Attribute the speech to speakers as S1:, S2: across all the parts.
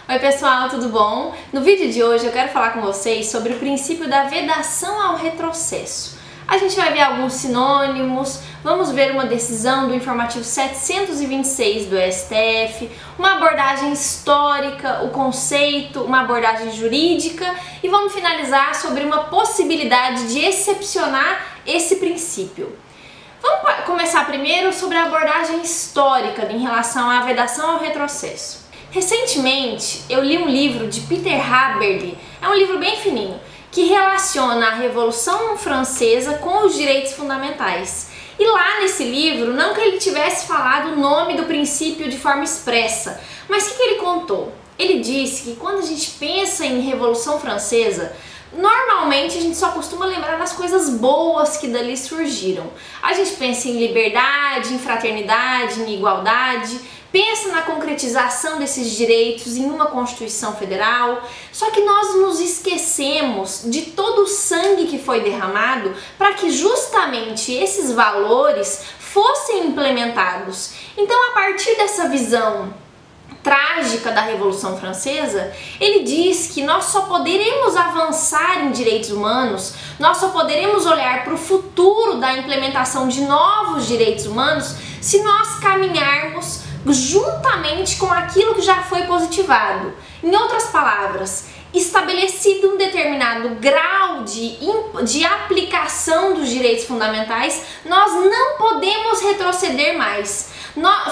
S1: Oi pessoal, tudo bom? No vídeo de hoje eu quero falar com vocês sobre o princípio da vedação ao retrocesso. A gente vai ver alguns sinônimos, vamos ver uma decisão do informativo 726 do STF, uma abordagem histórica, o conceito, uma abordagem jurídica e vamos finalizar sobre uma possibilidade de excepcionar esse princípio. Vamos começar primeiro sobre a abordagem histórica em relação à vedação ao retrocesso. Recentemente eu li um livro de Peter Haberli, é um livro bem fininho, que relaciona a Revolução Francesa com os direitos fundamentais. E lá nesse livro, não que ele tivesse falado o nome do princípio de forma expressa, mas o que ele contou? Ele disse que quando a gente pensa em Revolução Francesa, normalmente a gente só costuma lembrar das coisas boas que dali surgiram. A gente pensa em liberdade, em fraternidade, em igualdade, pensa na concretização desses direitos em uma Constituição Federal, só que nós nos esquecemos de todo o sangue que foi derramado para que justamente esses valores fossem implementados. Então, a partir dessa visão trágica da Revolução Francesa, ele diz que nós só poderemos avançar em direitos humanos, nós só poderemos olhar para o futuro da implementação de novos direitos humanos se nós caminharmos juntamente com aquilo que já foi positivado. Em outras palavras, estabelecido um determinado grau de aplicação dos direitos fundamentais, nós não podemos retroceder mais.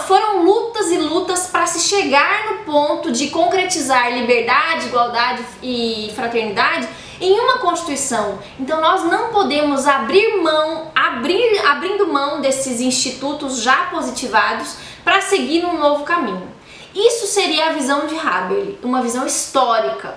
S1: Foram lutas e lutas para se chegar no ponto de concretizar liberdade, igualdade e fraternidade em uma Constituição. Então nós não podemos abrindo mão desses institutos já positivados para seguir um novo caminho. Isso seria a visão de Haberli, uma visão histórica.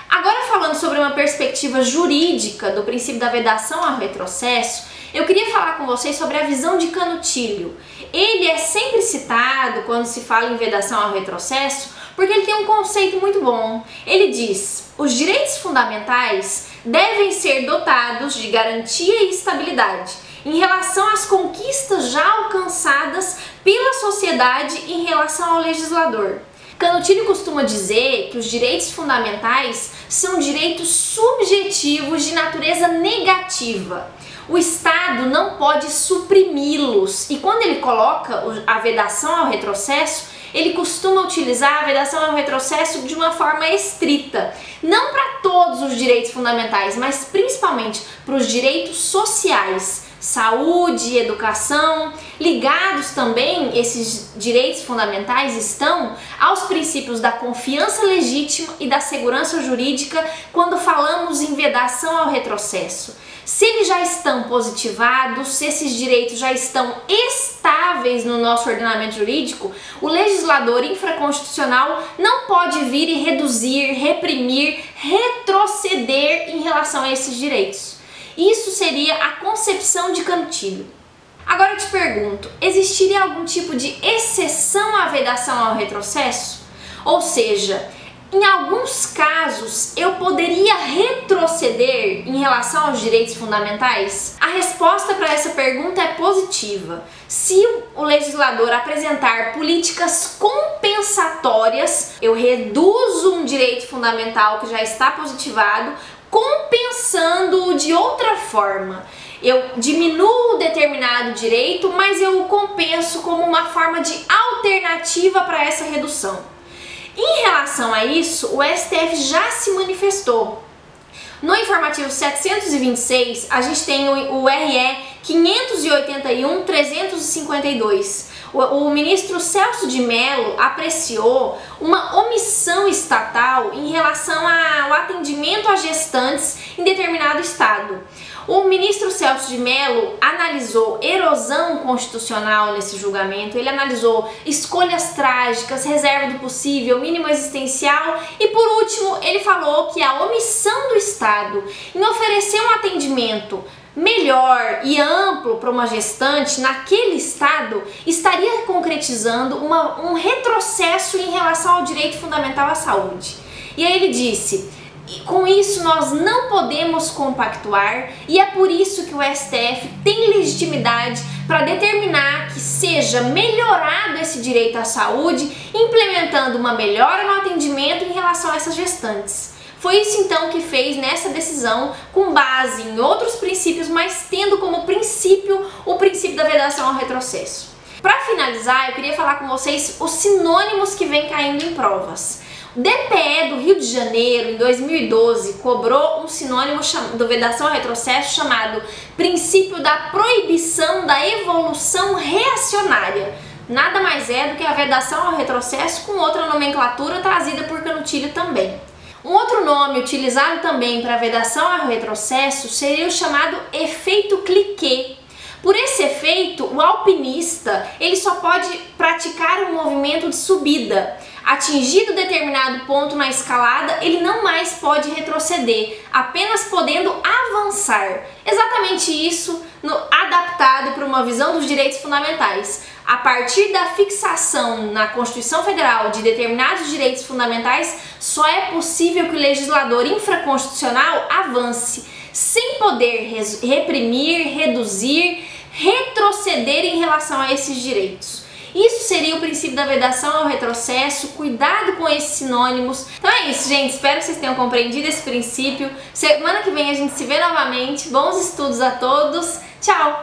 S1: Agora, falando sobre uma perspectiva jurídica do princípio da vedação ao retrocesso, eu queria falar com vocês sobre a visão de Canutilho. Ele é sempre citado quando se fala em vedação ao retrocesso porque ele tem um conceito muito bom. Ele diz: os direitos fundamentais devem ser dotados de garantia e estabilidade em relação às conquistas já alcançadas pela sociedade em relação ao legislador. Canutilho costuma dizer que os direitos fundamentais são direitos subjetivos de natureza negativa. O Estado não pode suprimi-los, e quando ele coloca a vedação ao retrocesso, ele costuma utilizar a vedação ao retrocesso de uma forma estrita, não para todos os direitos fundamentais, mas principalmente para os direitos sociais, saúde, educação. Ligados também, esses direitos fundamentais estão aos princípios da confiança legítima e da segurança jurídica quando falamos em vedação ao retrocesso. Se eles já estão positivados, se esses direitos já estão estáveis no nosso ordenamento jurídico, o legislador infraconstitucional não pode vir e reduzir, reprimir, retroceder em relação a esses direitos. Isso seria a concepção de Canutilho. Agora eu te pergunto, existiria algum tipo de exceção à vedação ao retrocesso? Ou seja, em alguns casos eu poderia retroceder em relação aos direitos fundamentais? A resposta para essa pergunta é positiva. Se o legislador apresentar políticas compensatórias, eu reduzo um direito fundamental que já está positivado, compensando-o de outra forma. Eu diminuo determinado direito, mas eu o compenso como uma forma de alternativa para essa redução. Em relação a isso, o STF já se manifestou. No informativo 726, a gente tem o RE 581-352. O ministro Celso de Mello apreciou uma omissão estatal em relação ao atendimento a gestantes em determinado estado. O ministro Celso de Mello analisou erosão constitucional nesse julgamento, ele analisou escolhas trágicas, reserva do possível, mínimo existencial e, por último, ele falou que a omissão do Estado em oferecer um atendimento melhor e amplo para uma gestante naquele estado estaria concretizando um retrocesso em relação ao direito fundamental à saúde. E aí ele disse: com isso nós não podemos compactuar e é por isso que o STF tem legitimidade para determinar que seja melhorado esse direito à saúde, implementando uma melhora no atendimento em relação a essas gestantes. Foi isso então que fez nessa decisão, com base em outros princípios, mas tendo como princípio o princípio da vedação ao retrocesso. Para finalizar, eu queria falar com vocês os sinônimos que vêm caindo em provas. O DPE do Rio de Janeiro, em 2012, cobrou um sinônimo do vedação ao retrocesso chamado princípio da proibição da evolução reacionária. Nada mais é do que a vedação ao retrocesso com outra nomenclatura trazida por Canutilho também. Um outro nome utilizado também para vedação ao retrocesso seria o chamado efeito cliquet. Por esse efeito, o alpinista ele só pode praticar um movimento de subida. Atingido determinado ponto na escalada, ele não mais pode retroceder, apenas podendo avançar. Exatamente isso adaptado para uma visão dos direitos fundamentais. A partir da fixação na Constituição Federal de determinados direitos fundamentais, só é possível que o legislador infraconstitucional avance, sem poder reprimir, reduzir, retroceder em relação a esses direitos. Isso seria o princípio da vedação ao retrocesso. Cuidado com esses sinônimos. Então é isso, gente. Espero que vocês tenham compreendido esse princípio. Semana que vem a gente se vê novamente. Bons estudos a todos. Tchau!